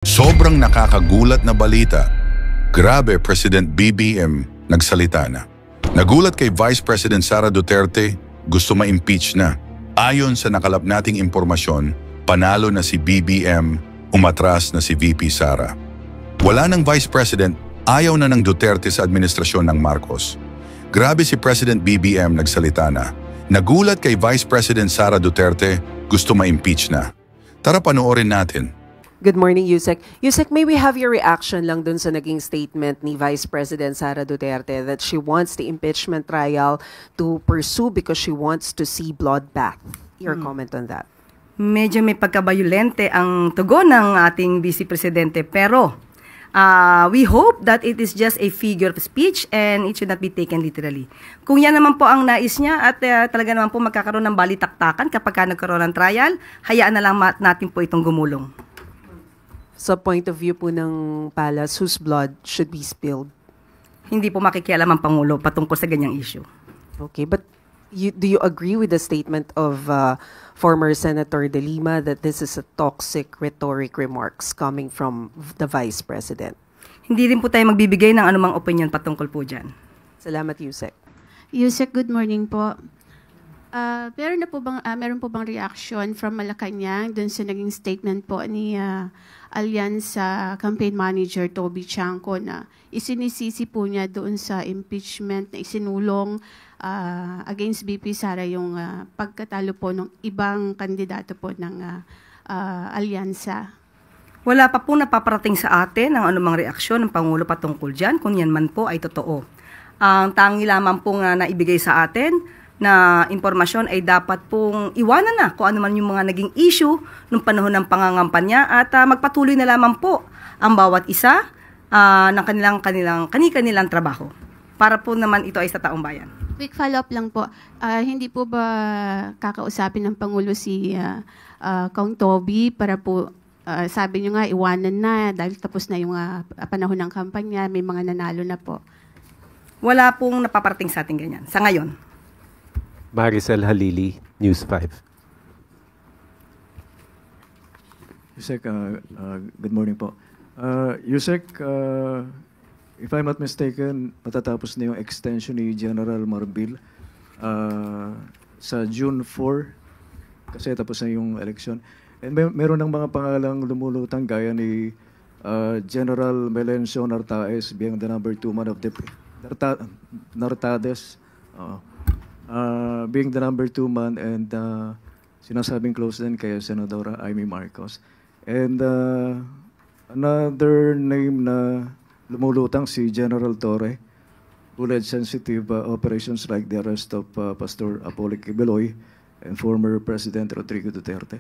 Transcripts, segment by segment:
Sobrang nakakagulat na balita. Grabe, President BBM nagsalita na. Nagulat kay Vice President Sara Duterte, gusto ma-impeach na. Ayon sa nakalap nating impormasyon, panalo na si BBM, umatras na si VP Sara. Wala ng Vice President, ayaw na ng Duterte sa administrasyon ng Marcos. Grabe si President BBM nagsalita na. Nagulat kay Vice President Sara Duterte, gusto ma-impeach na. Tara panoorin natin. Good morning, Yusek. Yusek, may we have your reaction lang dun sa naging statement ni Vice President Sara Duterte that she wants the impeachment trial to pursue because she wants to see bloodbath. Your comment on that? Medyo may pagkabayulente ang tugon ng ating Vice Presidente, pero we hope that it is just a figure of speech and it should not be taken literally. Kung yan naman po ang nais niya at talaga naman po magkakaroon ng balitaktakan kapag nagkaroon ng trial, hayaan na lang natin po itong gumulong. Sa point of view po ng Palace, whose blood should be spilled? Hindi po makikialam ang Pangulo patungkol sa ganyang issue. Okay, but do you agree with the statement of former Senator De Lima that this is a toxic rhetoric remarks coming from the Vice President? Hindi rin po tayo magbibigay ng anumang opinion patungkol po dyan. Salamat, Yusek. Yusek, good morning po. Meron po bang reaction from Malacanang dun sa naging statement po ni Alyansa Campaign Manager Toby Chanco na isinisisi po niya doon sa impeachment na isinulong against VP Sara yung pagkatalo po ng ibang kandidato po ng Alyansa? Wala pa po napaparating sa atin ang anumang reaksyon ng Pangulo patungkol dyan, kung yan man po ay totoo. Ang tangi lamang po nga naibigay sa atin na impormasyon ay dapat pong iwanan na kung ano man yung mga naging issue nung panahon ng pangangampanya at magpatuloy na lamang po ang bawat isa ng kanilang trabaho para po naman ito ay sa taong bayan. Quick follow-up lang po. Hindi po ba kakausapin ng Pangulo si Kong Toby para po sabi niyo nga iwanan na dahil tapos na yung panahon ng kampanya, may mga nanalo na po? Wala pong napaparating sa atin ganyan sa ngayon. Maricel Halili, News 5. Yusek, good morning po. Yusek, if I'm not mistaken, matatapos na yung extension ni General Marbil sa June 4 kasi tapos na yung election. And meron ng mga pangalang lumulutang gaya ni General Melencio Nartaes being the number 2 man of the Nartades. Being the number 2 man and sinasabing close din kay Senadora Amy Marcos. And another name na lumulutang si General Torre, who led sensitive operations like the arrest of Pastor Apollo Kibeloy and former President Rodrigo Duterte.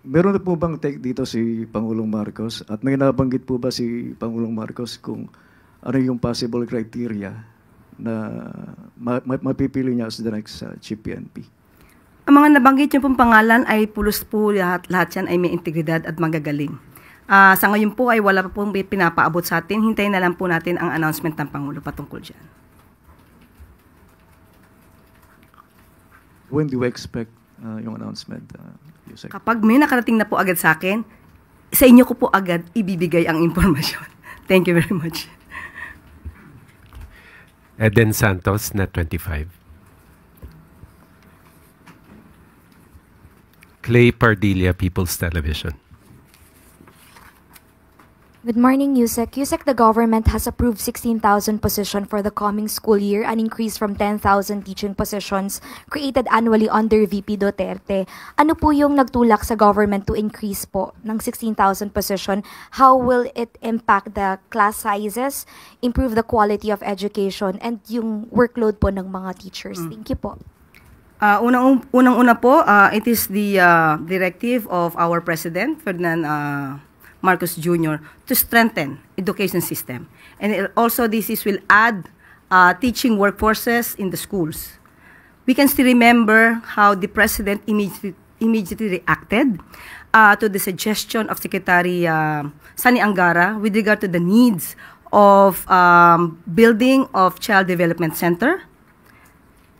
Meron na po bang take dito si Pangulong Marcos? At may nabanggit po ba si Pangulong Marcos kung ano yung possible criteria na mapipili niya as the next Chief PNP? Ang mga nabanggit niyo pong pangalan ay pulos po lahat yan ay may integridad at magagaling. Sa ngayon po ay wala pa pong pinapaabot sa atin. Hintayin na lang po natin ang announcement ng Pangulo patungkol dyan. When do you expect yung announcement, Yusek? Kapag may nakarating na po agad sa akin, sa inyo ko po agad ibibigay ang impormasyon. Thank you very much. Eden Santos, Net 25. Clay Pardilla, People's Television. Good morning, Yusek. Yusek, the government has approved 16,000 positions for the coming school year, an increase from 10,000 teaching positions created annually under VP Duterte. Ano po yung nagtulak sa government to increase po ng 16,000 position? How will it impact the class sizes, improve the quality of education, and yung workload po ng mga teachers? Thank you po. Unang-una po, it is the directive of our President, Ferdinand Marcos Jr., to strengthen education system. And also this will add teaching workforces in the schools. We can still remember how the President immediately reacted to the suggestion of Secretary Sani Angara with regard to the needs of building of Child Development Center.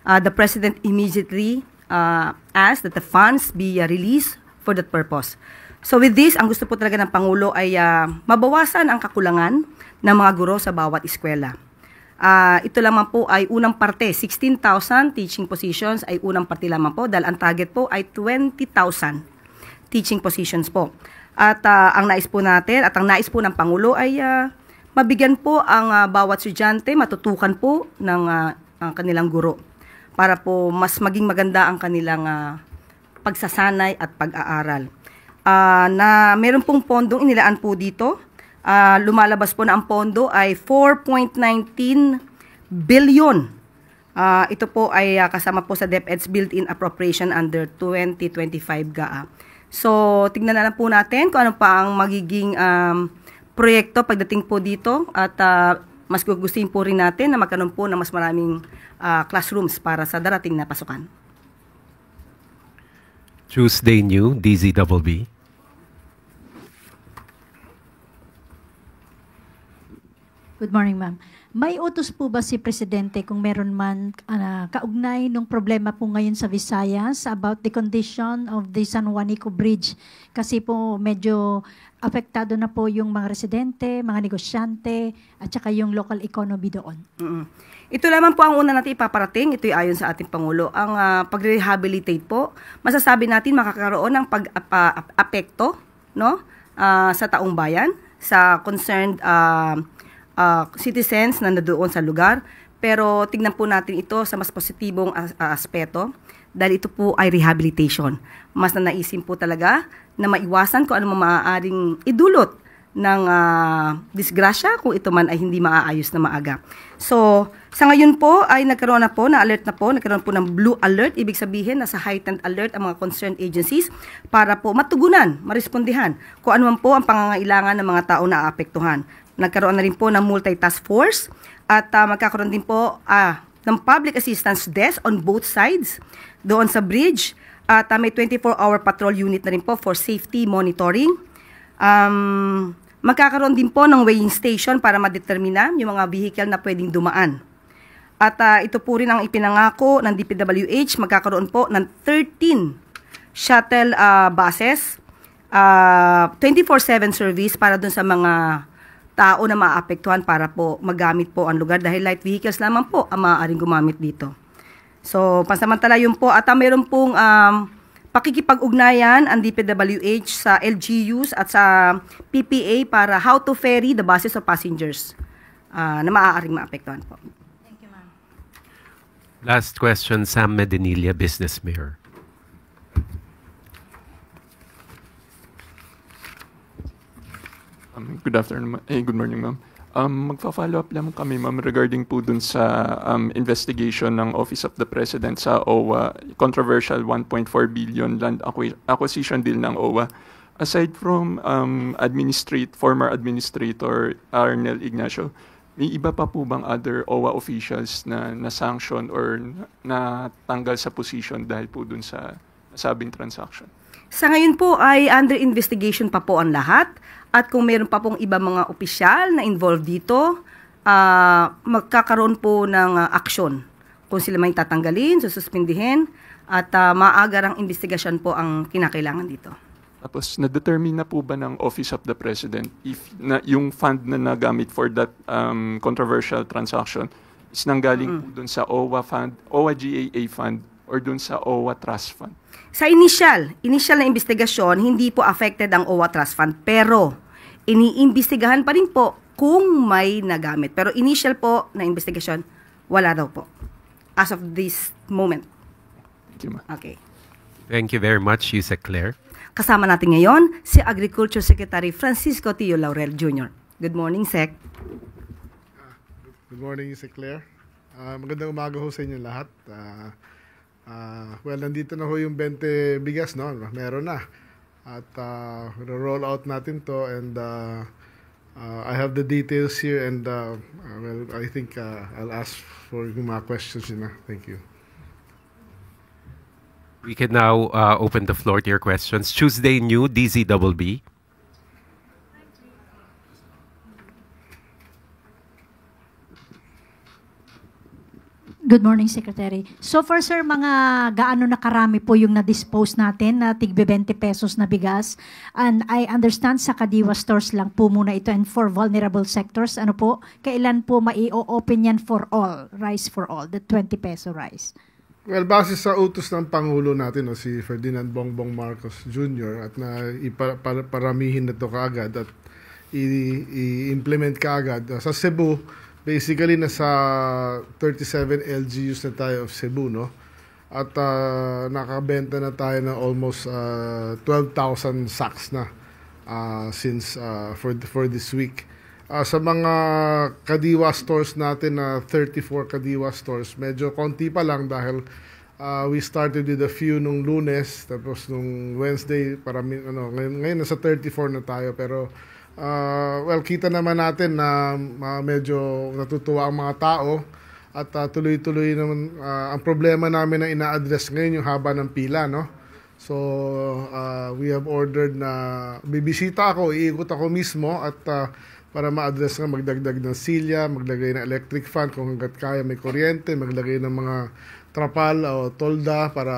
The President immediately asked that the funds be released for that purpose. So with this, ang gusto po talaga ng Pangulo ay mabawasan ang kakulangan ng mga guro sa bawat eskwela. Ito lamang po ay unang parte, 16,000 teaching positions ay unang parte lamang po dahil ang target po ay 20,000 teaching positions po. At ang nais po natin at ang nais po ng Pangulo ay mabigyan po ang bawat estudyante, matutukan po ng ang kanilang guro para po mas maging maganda ang kanilang pagsasanay at pag-aaral. Na meron pong pondong inilaan po dito. Lumalabas po na ang pondo ay 4.19 billion. Ito po ay kasama po sa DepEd's built-in appropriation under 2025 GAA. So, tignan na lang po natin kung ano pa ang magiging proyekto pagdating po dito at mas gugustuhin po rin natin na magkaroon po ng mas maraming classrooms para sa darating na pasukan. Tuesday New, DZBB. Good morning, ma'am. May utos po ba si Presidente kung meron man kaugnay ng problema po ngayon sa Visayas about the condition of the San Juanico Bridge? Kasi po medyo apektado na po yung mga residente, mga negosyante, at saka yung local economy doon. Ito lamang po ang una natin ipaparating. Ito'y ayon sa ating Pangulo. Ang pag-rehabilitate po, masasabi natin makakaroon ng pag-apekto no? Sa taong bayan, sa concerned citizens na nandoon sa lugar. Pero tingnan po natin ito sa mas positibong aspeto dahil ito po ay rehabilitation. Mas nanaisin po talaga na maiwasan kung ano maaaring idulot ng disgrasya kung ito man ay hindi maaayos na maaga. So, sa ngayon po ay nagkaroon po ng blue alert. Ibig sabihin na sa heightened alert ang mga concerned agencies para po matugunan, marespondihan kung ano man po ang pangangailangan ng mga tao na aapektuhan. Nagkaroon na rin po ng multi-task force at magkakaroon din po ng public assistance desk on both sides doon sa bridge at may 24-hour patrol unit na rin po for safety monitoring. Magkakaroon din po ng weighing station para madetermina yung mga vehicle na pwedeng dumaan. At ito po rin ang ipinangako ng DPWH, magkakaroon po ng 13 shuttle buses, 24/7 service para dun sa mga tao na maapektuhan para po magamit po ang lugar dahil light vehicles lamang po ang maaaring gumamit dito. So, pansamantala yun po at mayroon pong pakikipag-ugnayan ang DPWH sa LGUs at sa PPA para how to ferry the buses of passengers na maaaring maapektuhan po. Thank you, ma'am. Last question, Sam Medinilla, Business Mirror. Good afternoon, good morning, ma'am. Magpa-follow up lang kami, ma'am, regarding po dun sa investigation ng Office of the President sa OWA, controversial 1.4 billion land acquisition deal ng OWA. Aside from former administrator Arnel Ignacio, may iba pa po bang other OWA officials na na-sanction or natanggal sa position dahil po dun sa nasabing transaction? Sa ngayon po ay under investigation pa po ang lahat. At kung meron pa pong iba mga opisyal na involved dito, magkakaroon po ng aksyon. Kung sila may tatanggalin, sususpindihin, at maagarang investigasyon po ang kinakailangan dito. Tapos, na-determine na po ba ng Office of the President if yung fund na nagamit for that controversial transaction is nanggaling po dun sa OWA fund, OWA GAA fund, or dun sa OWA Trust Fund? Sa initial na investigasyon, hindi po affected ang OWA Trust Fund, pero iniimbestigahan pa rin po kung may nagamit. Pero initial po na investigasyon, wala daw po. As of this moment. Thank you, ma'am. Okay. Thank you very much, Yusek Claire. Kasama natin ngayon si Agriculture Secretary Francisco Tio Laurel Jr. Good morning, Sec. Good morning, Yusek Claire. Magandang umaga ho sa inyo lahat. Well, nandito na ho yung 20 bigas, no? Meron na. At roll out natin to and I have the details here and well, I think I'll ask for yung mga questions na. Thank you. We can now open the floor to your questions. Tuesday New, DZBB. Good morning, Secretary. So far, sir, mga gaano na karami po yung na-dispose natin na tig 20 pesos na bigas? And I understand sa Kadiwa stores lang po muna ito and for vulnerable sectors. Ano po, kailan po mai-open yan for all, rice for all, the 20 peso rice? Well, base sa utos ng Pangulo natin, si Ferdinand Bongbong Marcos Jr. at na paramihin na ito kaagad at i-implement kaagad. Sa Cebu, basically, nasa 37 LGUs na tayo of Cebu, no? At nakabenta na tayo ng almost 12,000 sacks na since for this week. Sa mga Kadiwa stores natin na 34 Kadiwa stores, medyo konti pa lang dahil we started with a few nung Lunes, tapos nung Wednesday, ngayon nasa 34 na tayo, pero well, kita naman natin na medyo natutuwa ang mga tao at tuloy-tuloy naman. Ang problema namin na ina-address ngayon yung haba ng pila, no? So, we have ordered na bibisita ako, iikot ako mismo at para ma-address nga, magdagdag ng silya, maglagay ng electric fan kung hanggat kaya may kuryente, maglagay ng mga trapal o tolda para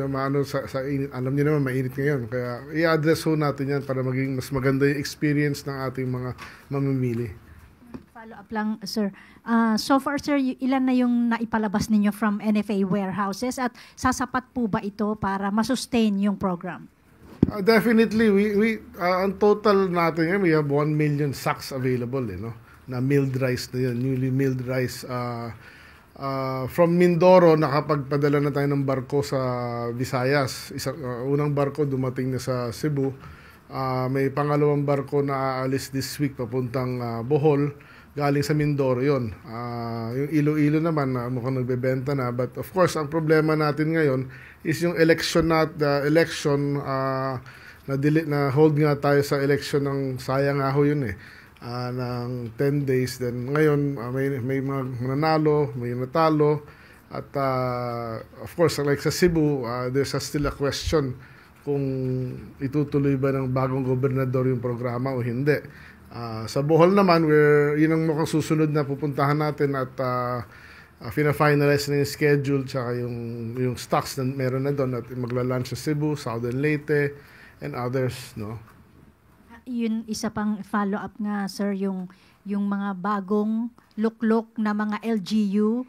maano sa init. Alam niyo naman mainit ngayon, kaya i-address ho natin yan para maging mas maganda yung experience ng ating mga mamimili. Follow up lang, sir. So far, sir, ilan na yung naipalabas ninyo from NFA warehouses at sasapat po ba ito para masustain yung program? Definitely, we ang total natin yan, we have 1 million sacks available, na milled rice na yun, newly milled rice. From Mindoro, nakapagpadala na tayo ng barko sa Visayas. Unang barko dumating na sa Cebu. May pangalawang barko na aalis this week papuntang Bohol. Galing sa Mindoro yon. Yung Iloilo naman, mukhang nagbebenta na. But of course, ang problema natin ngayon is yung election na hold nga tayo sa election ng sayang nga ho yun ng 10 days. Then ngayon, may mga nanalo, may natalo. At of course, like sa Cebu, there's still a question kung itutuloy ba ng bagong gobernador yung programa o hindi. Sa Bohol naman, yun ang mukhang susunod na pupuntahan natin at fina-finalize na yung schedule tsaka yung stocks na meron na doon at magla-launch sa Cebu, Southern Leyte, and others, no? Yun, isa pang follow-up nga, sir, yung mga bagong luklok na mga LGU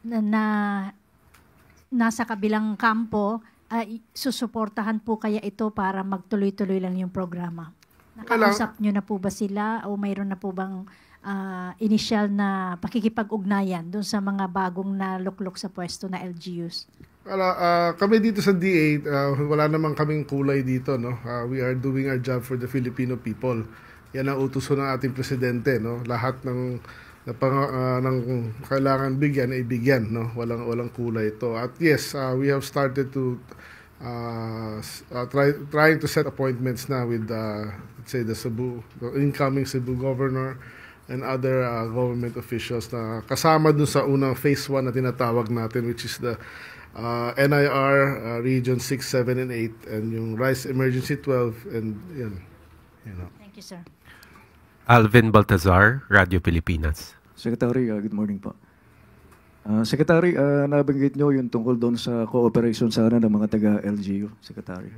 na nasa kabilang kampo, susuportahan po kaya ito para magtuloy-tuloy lang yung programa? Nakausap nyo na po ba sila o mayroon na po bang initial na pakikipag-ugnayan doon sa mga bagong naluklok sa pwesto na LGUs? Kami dito sa DA, wala namang kaming kulay dito, no? We are doing our job for the Filipino people. Yan ang utos ng ating presidente, no? Lahat ng kailangan bigyan ay bigyan, no? Walang kulay ito. At yes, we have started to trying to set appointments na with let's say the incoming Cebu governor and other government officials na kasama dun sa unang phase 1 na tinatawag natin, which is the NIR Region 6, 7, and 8 and yung Rice Emergency 12 and yun. Thank you, sir. Alvin Baltazar, Radio Pilipinas. Secretary, good morning po. Secretary, nabanggit nyo yung tungkol doon sa cooperation sana ng mga taga-LGU, Secretary.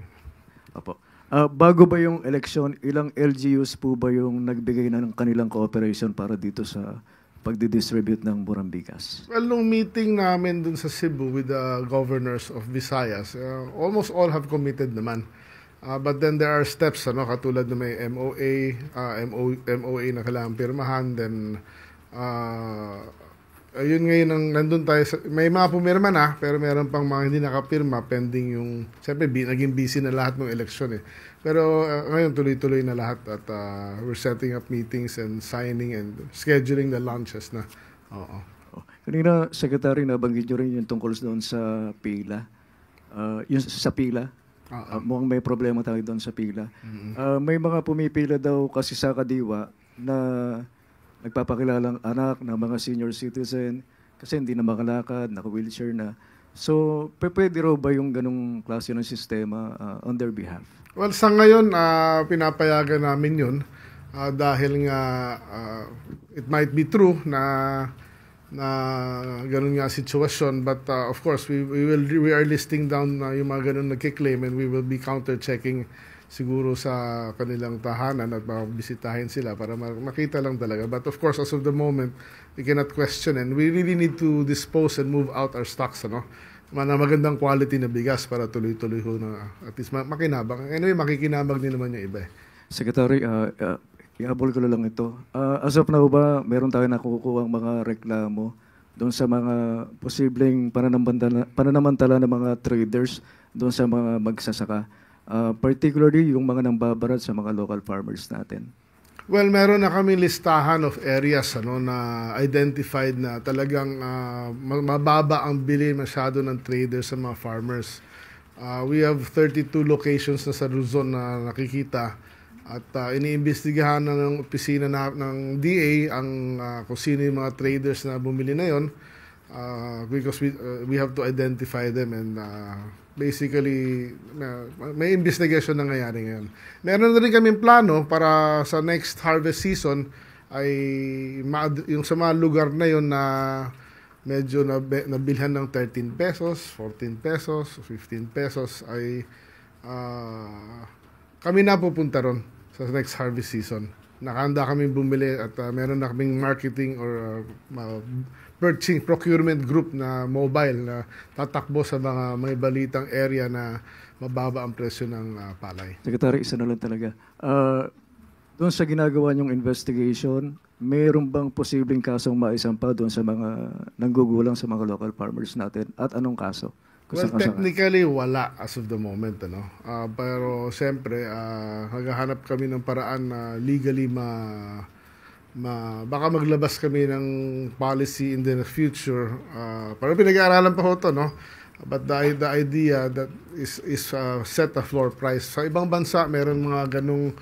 Apo. Bago ba yung election, ilang LGUs po ba yung nagbigay na ng kanilang cooperation para dito sa pagdidistribute ng Burambigas? Well, nung meeting namin dun sa Cebu with the governors of Visayas, almost all have committed naman. But then there are steps, katulad na may MOA na kailangan pirmahan, then ayun ngayon ang nandun tayo may mga pumirma na pero meron pang mga hindi nakapirma pending yung siyempre naging busy na lahat ng eleksyon pero ngayon tuloy-tuloy na lahat at we're setting up meetings and signing and scheduling the launches na. Kanina, Secretary, nabanggit nyo rin yung tungkol doon sa pila. Yung sa pila, mukhang may problema tayo doon sa pila. May mga pumipila daw kasi sa Kadiwa na nagpapakilalang anak ng mga senior citizen kasi hindi na makalakad, naka-wheelchair na. So, pwede raw ba yung ganong klase ng sistema on their behalf? Well, sa ngayon, pinapayagan namin yun dahil nga it might be true na ganun nga sitwasyon. But of course, we are listing down yung mga ganun nagkiklaim, and we will be counter-checking siguro sa kanilang tahanan at bisitahin sila para makita lang talaga. But of course, as of the moment, we cannot question, and we really need to dispose and move out our stocks, magandang quality na bigas para tuloy-tuloy ho na at least makinabang. Anyway, makikinabang din naman yung iba. Secretary, ihabol ko lang ito. As of now ba, meron tayo nakukuha ang mga reklamo doon sa mga posibleng pananamantala ng mga traders doon sa mga magsasaka? Particularly yung mga nambabarat sa mga local farmers natin. Well, meron na kami listahan of areas na identified na talagang mababa ang bili masyado ng traders sa mga farmers. We have 32 locations na sa Luzon na nakikita at iniimbestigahan na ng opisina ng DA kung sino yung mga traders na bumili na yon, because we have to identify them, and basically may investigation na nangyayari ngayon. Meron na rin kaming plano para sa next harvest season ay yung sa mga lugar na yon na medyo nabilhan ng 13 pesos, 14 pesos, 15 pesos ay kami na pupunta ron sa next harvest season. Nakahanda kami bumili at meron na kaming marketing or purchasing procurement group na mobile na tatakbo sa mga may balitang area na mababa ang presyo ng palay. Secretary, isa na lang talaga. Doon sa ginagawa niyong investigation, mayroon bang posibleng kasong maisampa doon sa mga nanggugulang sa mga local farmers natin? At anong kaso? Well, technically, wala as of the moment. Pero siyempre, maghahanap kami ng paraan na legally baka maglabas kami ng policy in the future. Pero pinag-aaralan pa ho ito, But the idea that is set a floor price. Sa ibang bansa, meron mga ganung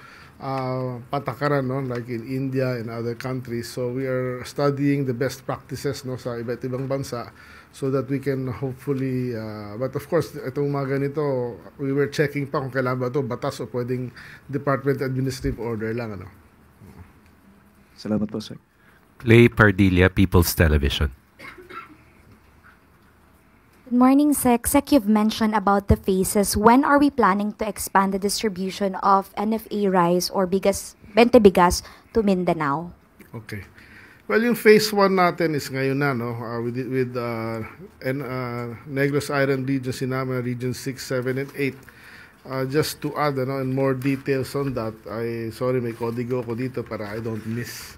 patakaran, like in India and other countries. So we are studying the best practices sa iba't ibang bansa so that we can hopefully, but of course, itong mga ganito, we were checking pa kung kailangan ba ito batas o pwedeng Department Administrative Order lang. Salamat po, sir. Clay Pardilla, People's Television. Good morning, Sec. Sec, you've mentioned about the phases. When are we planning to expand the distribution of NFA rice or Bente Bigas to Mindanao? Okay. Well, yung phase 1 natin is ngayon na, with Negros Island region, sinama region 6, 7, and 8. Just to add and more details on that, sorry, may kodigo ko dito para I don't miss.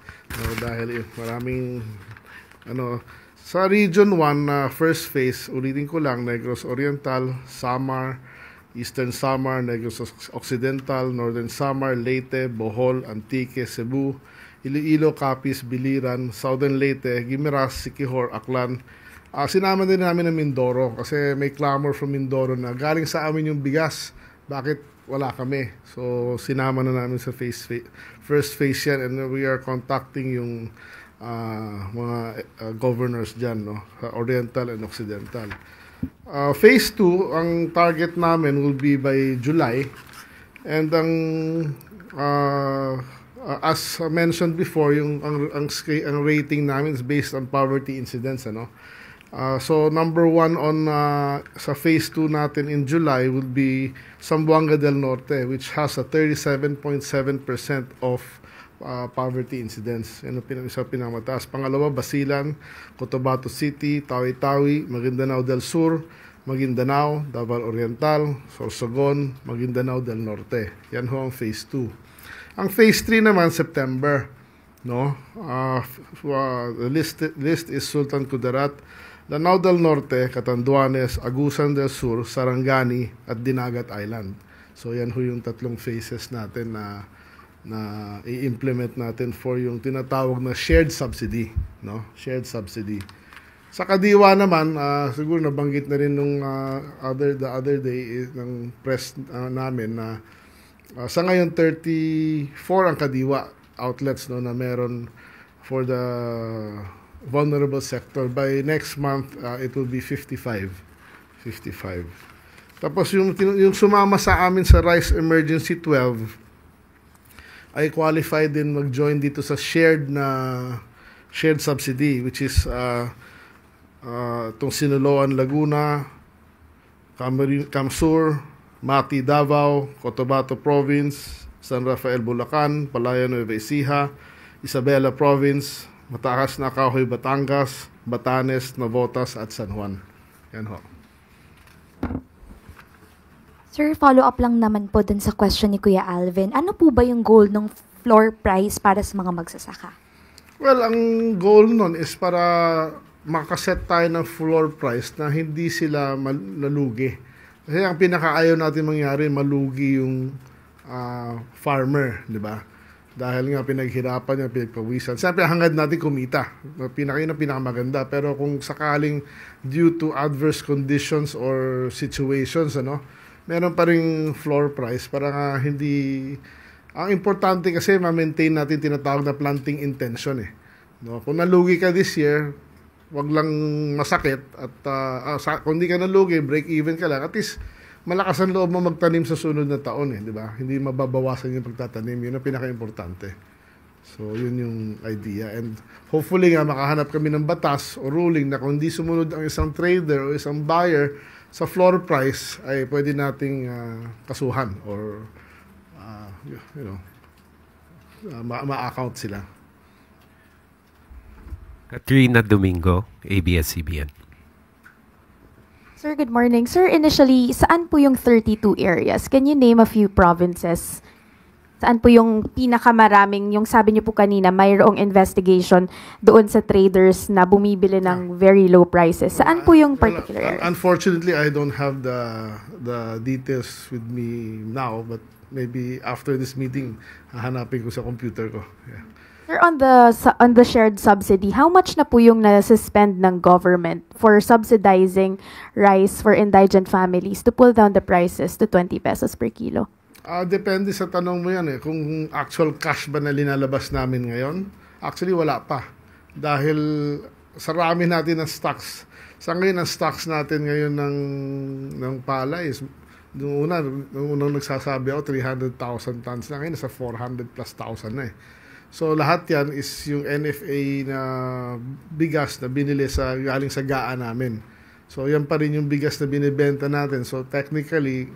Dahil maraming sa Region 1, first phase, ulitin ko lang, Negros Oriental, Samar, Eastern Samar, Negros Occidental, Northern Samar, Leyte, Bohol, Antique, Cebu, Iloilo, Capiz, Biliran, Southern Leyte, Guimaras, Siquijor, Aklan. Sinama din namin ng Mindoro kasi may clamor from Mindoro na galing sa amin yung bigas. Bakit wala kami? So sinama na namin sa first phase yan, and we are contacting yung mga governors dyan, Oriental and Occidental. Phase 2, ang target namin will be by July, and as mentioned before, ang rating namin is based on poverty incidence. So number 1 sa phase 2 natin in July will be Zamboanga del Norte, which has a 37.7% of poverty incidence. Yan ang isa pinamataas. Pangalawa, Basilan, Cotabato City, Tawi-Tawi, Maguindanao del Sur, Maguindanao, Davao Oriental, Sorsogon, Maguindanao del Norte. Yan ho ang phase 2. Ang phase 3 naman, September. The list is Sultan Kudarat, Lanao del Norte, Catanduanes, Agusan del Sur, Sarangani, at Dinagat Island. So yan ho yung tatlong phases natin na i-implement natin for yung tinatawag na shared subsidy. Shared subsidy. Sa Kadiwa naman, siguro nabanggit na rin nung the other day ng press namin na sa ngayon 34 ang Kadiwa outlets na meron for the vulnerable sector. By next month, it will be 55. Tapos yung sumama sa amin sa Rice Emergency 12 ay qualified din mag-join dito sa shared na shared subsidy, which is itong Sinaloan, Laguna, Camsur, Mati, Davao, Cotabato Province, San Rafael, Bulacan, Palayan, Nueva Ecija, Isabela Province, Mataas na Kahoy, Batangas, Batanes, Navotas at San Juan. Yan ho. Sir, follow-up lang naman po dun sa question ni Kuya Alvin. Ano po ba yung goal ng floor price para sa mga magsasaka? Well, ang goal nun is para makaset tayo ng floor price na hindi sila nalugi. Kasi ang pinakaayaw natin mangyari, malugi yung farmer, di ba? Dahil nga pinaghirapan niya, pinagpawisan. Siyempre, hangad natin kumita. Yun ang pinakamaganda. Pero kung sakaling due to adverse conditions or situations, meron pa ring floor price para nga hindi... Ang importante kasi ma-maintain natin tinatawag na planting intention eh. No? Kung nalugi ka this year, wag lang masakit at kung hindi ka nalugi, break even ka lang. At least malakas ang loob mo magtanim sa sunod na taon eh, di ba? Hindi mababawasan yung pagtatanim. Yun ang pinaka-importante. So, yun yung idea. And hopefully nga makahanap kami ng batas o ruling na kung hindi sumunod ang isang trader o isang buyer sa floor price ay pwede nating kasuhan or ma-account sila. Katrina Domingo, ABS-CBN. Sir, good morning. Sir, initially, saan po yung 32 areas? Can you name a few provinces? Saan po yung pinakamaraming, yung sabi niyo po kanina, mayroong investigation doon sa traders na bumibili ng very low prices. Saan po yung particular area? Unfortunately, I don't have the details with me now, but maybe after this meeting, hahanapin ko sa computer ko. Yeah. Sir, on the shared subsidy, how much na po yung na-suspend ng government for subsidizing rice for indigent families to pull down the prices to 20 pesos per kilo? Depende sa tanong mo yan eh. Kung actual cash ba na linalabas namin ngayon, actually wala pa. Dahil sarami natin ng stocks. Sa ngayon, ang stocks natin ngayon ng palay is Nung unang nagsasabi ako, 300,000 tons na. Ngayon, nasa 400 plus thousand na eh. So, lahat yan is yung NFA na bigas na binili galing sa GAA namin. So, yan pa rin yung bigas na binibenta natin. So, technically,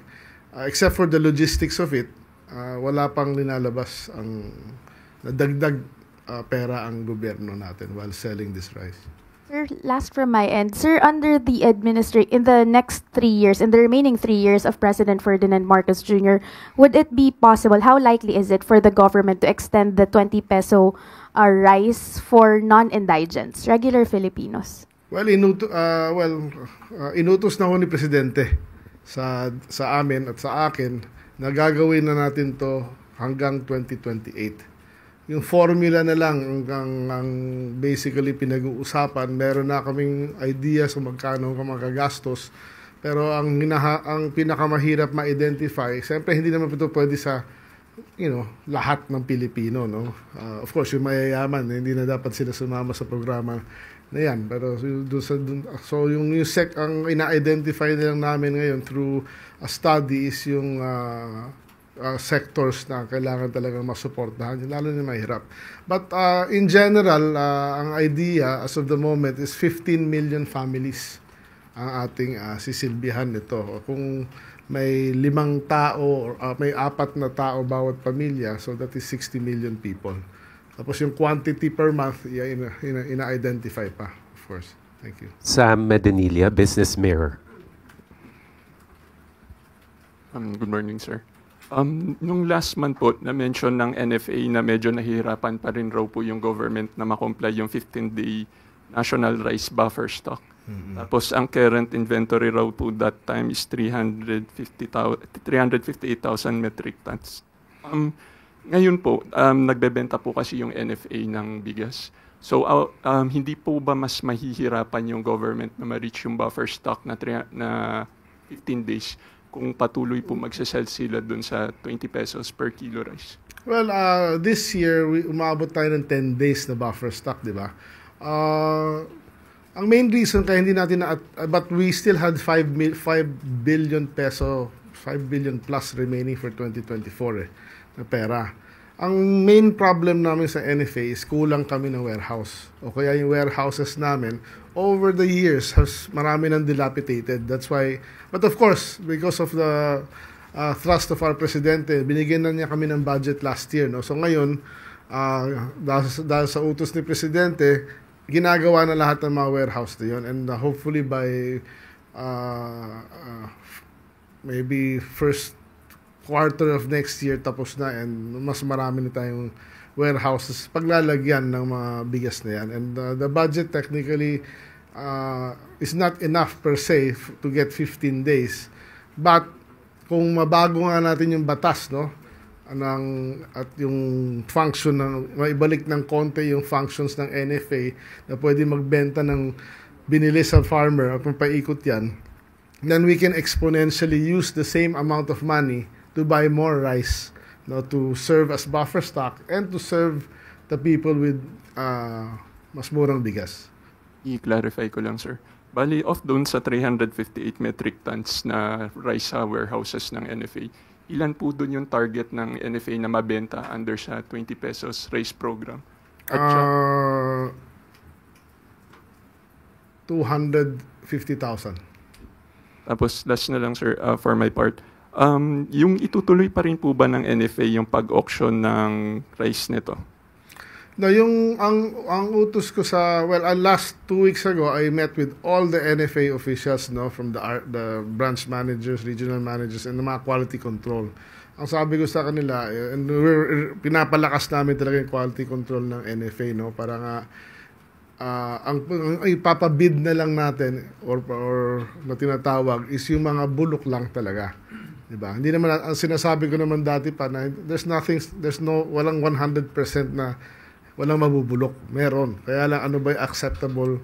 except for the logistics of it, wala pang linalabas ang nadagdag pera ang gobyerno natin while selling this rice. Sir, last from my end. Sir, under the in the next 3 years, in the remaining 3 years of President Ferdinand Marcos Jr., would it be possible, how likely is it for the government to extend the 20 peso rice for non-indigents, regular Filipinos? Well, inutos na ho ni Presidente sa amin at sa akin na gagawin na natin to hanggang 2028. Yung formula na lang ang basically pinag-uusapan. Meron na kaming idea sa magkano ang magagastos. Pero ang pinakamahirap ma-identify, siyempre hindi naman ito pwede sa lahat ng Pilipino, no? Of course, yung mayayaman, hindi na dapat sila sumama sa programa na yan. Pero so yung ang ina-identify na lang namin ngayon through a study is yung sectors na kailangan talagang masuportahan, lalo na mahirap. But in general, ang idea as of the moment is 15 million families ang ating sisilbihan nito. Kung may 5 tao, may 4 na tao bawat pamilya, so that is 60 million people. Tapos yung quantity per month, ina-identify pa, of course. Thank you. Sam Medinilla, Business Mirror. Good morning, sir. Nung last month po, na-mention ng NFA na medyo nahihirapan pa rin raw po yung government na makomply yung 15-day national rice buffer stock. Mm-hmm. Tapos ang current inventory raw po that time is 358,000 metric tons. Ngayon po, nagbebenta po kasi yung NFA ng bigas. So hindi po ba mas mahihirapan yung government na ma-reach yung buffer stock na 15 days kung patuloy po magsasell sila dun sa 20 pesos per kilo rice? Well, this year, umabot tayo ng 10 days na buffer stock, di ba? Ang main reason kaya hindi natin but we still had 5 billion peso, 5 billion plus remaining for 2024 na pera. ang main problem namin sa NFA is kulang kami ng warehouse. O kaya yung warehouses namin, over the years, marami nang dilapidated. That's why, but of course, because of the thrust of our Presidente, binigyan na niya kami ng budget last year. No? So ngayon, dahil sa utos ni Presidente, ginagawa na lahat ng mga warehouse na yun. And hopefully by maybe first quarter of next year tapos na, and mas marami na tayong warehouses paglalagyan ng mga bigas na yan. And the budget technically is not enough per se to get 15 days. But kung mabago nga natin yung batas, no, at yung function, maibalik ng konti yung functions ng NFA na pwede magbenta ng binili sa farmer at paikot yan, then we can exponentially use the same amount of money to buy more rice, no, to serve as buffer stock and to serve the people with mas murang bigas. I-clarify ko lang, sir. Bali, off doon sa 358 metric tons na rice sa warehouses ng NFA, ilan po doon yung target ng NFA na mabenta under sa 20 pesos rice program? At 250,000. Tapos, last na lang, sir, for my part. Yung itutuloy pa rin po ba ng NFA yung pag-auction ng rice nito? No, ang utos ko sa last 2 weeks ago, I met with all the NFA officials, no, from the branch managers, regional managers, and the mga quality control. Ang sabi ko sa kanila, and pinapalakas namin talaga yung quality control ng NFA, no, para nga ang ipapabid na lang natin or na tinatawag is yung mga bulok lang talaga. Diba? Hindi naman, ang sinasabi ko naman dati pa na walang 100% na walang mabubulok. Meron. Kaya lang ano ba yung acceptable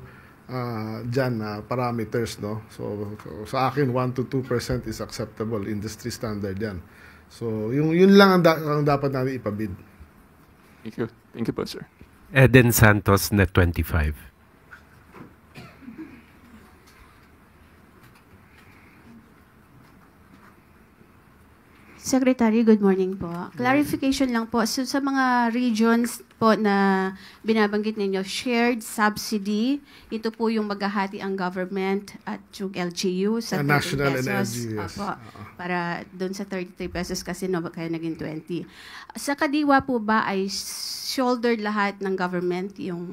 dyan na parameters, no? So sa akin 1 to 2% is acceptable, industry standard yan. So yun lang ang dapat natin ipabid. Thank you. Thank you po, sir. Eden Santos, Net 25. Secretary, good morning po. Clarification lang po. So, sa mga regions po na binabanggit ninyo, shared subsidy, ito po yung maghahati ang government at yung LGU sa 30 national pesos. and LGU, yes. Para doon sa 33 pesos kasi no, kaya naging 20. Sa Kadiwa po ba ay shoulder lahat ng government yung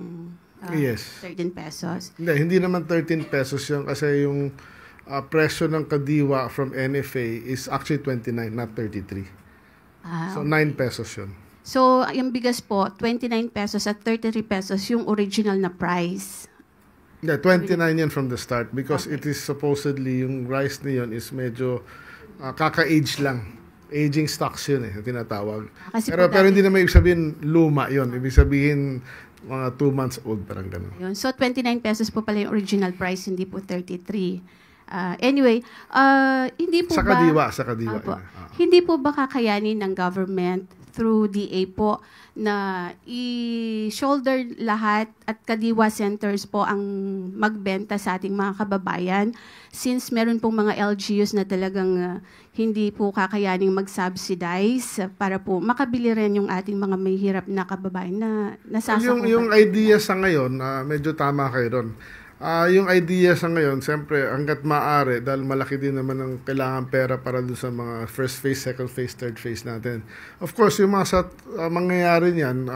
yes. 13 pesos? Hindi naman 13 pesos yun kasi yung presyo ng Kadiwa from NFA is actually 29, not 33. So 9 pesos yun. So yung bigas po, 29 pesos at 33 pesos yung original na price. Yeah, 29 yan from the start because it is supposedly yung rice na yun is medyo kaka-age lang. Aging stocks yun tinatawag. Pero hindi naman ibig sabihin luma yun. Ibig sabihin mga 2 months old, parang gano'n. Yun. So 29 pesos po pala yung original price, hindi po 33. Anyway, hindi po sa Kadiwa, hindi po ba kakayanin ng government through DA po na i-shoulder lahat at Kadiwa centers po ang magbenta sa ating mga kababayan since meron pong mga LGUs na talagang hindi po kakayaning mag-subsidize para po makabili rin yung ating mga may hirap na kababayan na nasasakupan. Yung idea sa ngayon, medyo tama kayo ron. Yung idea sa ngayon, siyempre, hanggat maaari, dahil malaki din naman ang kailangan pera para doon sa mga first phase, second phase, third phase natin. Of course, yung mga mangyayari niyan,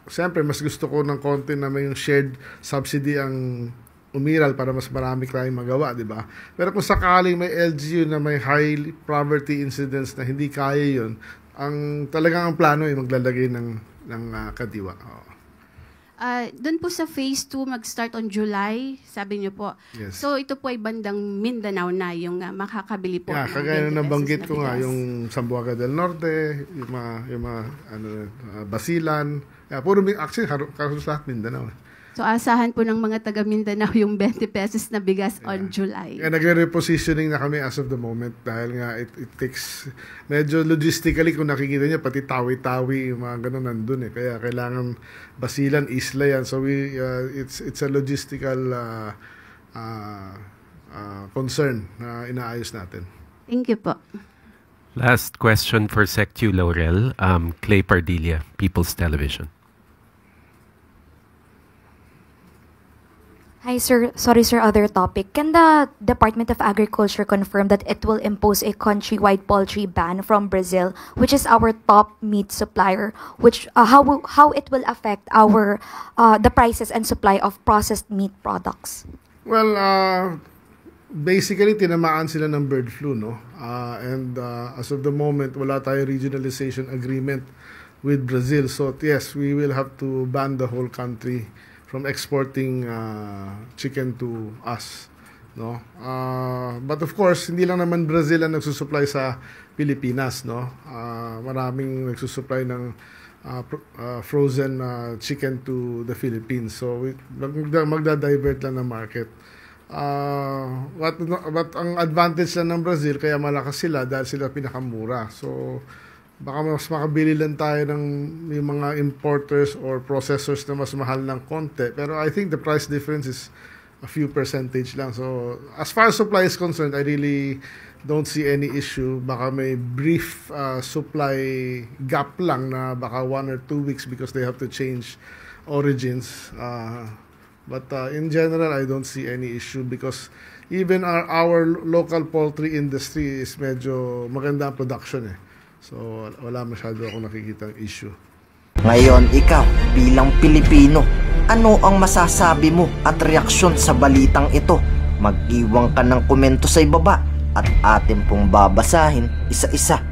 siyempre, mas gusto ko ng konti na may yung shared subsidy ang umiral para mas marami tayong magawa, di ba? Pero kung sakaling may LGU na may high poverty incidence na hindi kaya yun, talagang ang plano ay maglalagay ng Kadiwa. Doon po sa phase 2, mag-start on July, sabi niyo po. Yes. So ito po ay bandang Mindanao na yung makakabili po. Kagaya na nabanggit ko nga, yung Zamboanga del Norte, yung mga Basilan. Actually, karos lahat Mindanao. So asahan po ng mga taga Mindanao yung 20 pesos na bigas on July. Nagre-repositioning na kami as of the moment dahil nga it takes, medyo logistically kung nakikita niyo, pati tawi-tawi, yung mga ganun nandun Kaya kailangan Basilan, Isla yan. So it's a logistical concern na inaayos natin. Thank you po. Last question for Sec Q Laurel. Clay Pardilla, People's Television. Hi, sir. Sorry, sir, other topic. Can the Department of Agriculture confirm that it will impose a countrywide poultry ban from Brazil, which is our top meat supplier, which how it will affect our the prices and supply of processed meat products? Well, basically, tinamaan sila ng bird flu, no? And as of the moment, wala tayong regionalization agreement with Brazil. So, yes, we will have to ban the whole country from exporting chicken to us, no? But of course, hindi lang naman Brazil ang nagsusupply sa Pilipinas, no? Maraming nagsusupply ng frozen chicken to the Philippines. So, magda-divert lang ng market. But ang advantage lang ng Brazil, kaya malakas sila dahil sila pinakamura. So, baka mas makabili lang tayo ng yung mga importers or processors na mas mahal ng konti. Pero I think the price difference is a few percentage lang. So, as far as supply is concerned, I really don't see any issue. Baka may brief supply gap lang na baka 1 or 2 weeks because they have to change origins. But in general, I don't see any issue because even our local poultry industry is medyo maganda ang production eh. So, wala masyado akong nakikita issue. Ngayon, ikaw, bilang Pilipino, ano ang masasabi mo at reaksyon sa balitang ito? Mag-iwan ka ng komento sa ibaba at atin pong babasahin isa-isa.